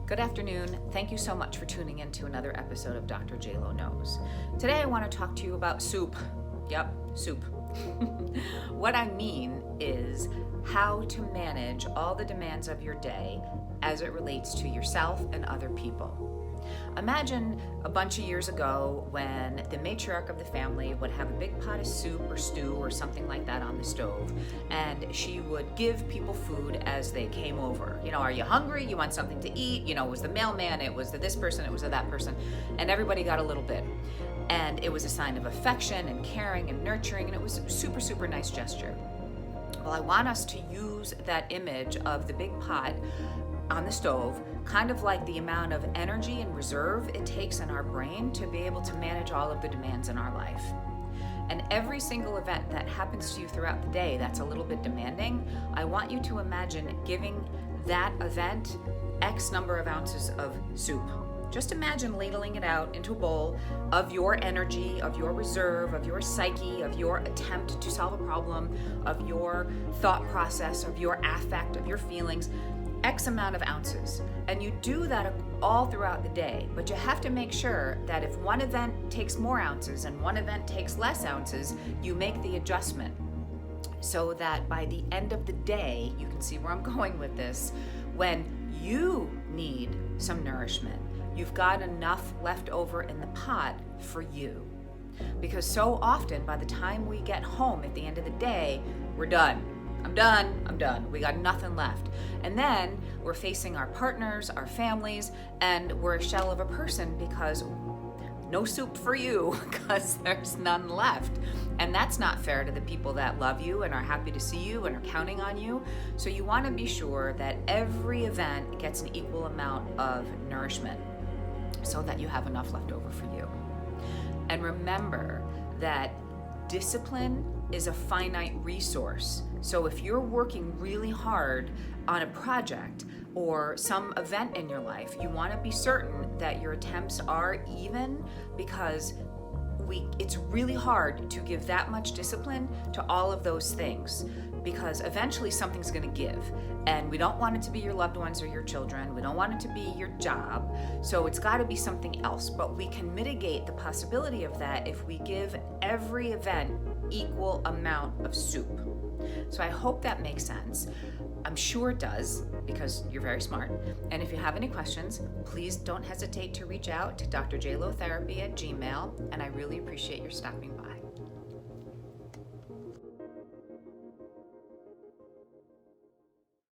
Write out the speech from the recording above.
Good afternoon. Thank you so much for tuning in to another episode of Dr. Drjloknows. Today I want to talk to you about soup. Yep, soup. What I mean is how to manage all the demands of your day as it relates to yourself and other people. Imagine a bunch of years ago when the matriarch of the family would have a big pot of soup or stew or something like that on the stove, and she would give people food as they came over. Are you hungry? You want something to eat? It was the mailman, it was the this person, it was the that person, and everybody got a little bit. And it was a sign of affection and caring and nurturing, and it was a super, super nice gesture. Well, I want us to use that image of the big pot on the stove, kind of like the amount of energy and reserve it takes in our brain to be able to manage all of the demands in our life. And every single event that happens to you throughout the day that's a little bit demanding, I want you to imagine giving that event X number of ounces of soup. Just imagine ladling it out into a bowl of your energy, of your reserve, of your psyche, of your attempt to solve a problem, of your thought process, of your affect, of your feelings, X amount of ounces. And you do that all throughout the day, but you have to make sure that if one event takes more ounces and one event takes less ounces, you make the adjustment so that by the end of the day, you can see where I'm going with this, when you need some nourishment, you've got enough left over in the pot for you. Because so often, by the time we get home at the end of the day, we're done. I'm done. We got nothing left. And then we're facing our partners, our families, and we're a shell of a person because no soup for you because there's none left. And that's not fair to the people that love you and are happy to see you and are counting on you. So you want to be sure that every event gets an equal amount of nourishment so that you have enough left over for you. And remember that discipline is a finite resource. So if you're working really hard on a project or some event in your life, you want to be certain that your attempts are even, because it's really hard to give that much discipline to all of those things, because eventually something's going to give, and we don't want it to be your loved ones or your children. We don't want it to be your job. So it's got to be something else, but we can mitigate the possibility of that if we give every event equal amount of soup. So I hope that makes sense. I'm sure it does, because you're very smart. And if you have any questions, please don't hesitate to reach out to drjlotherapy@gmail.com, and I really appreciate your stopping by.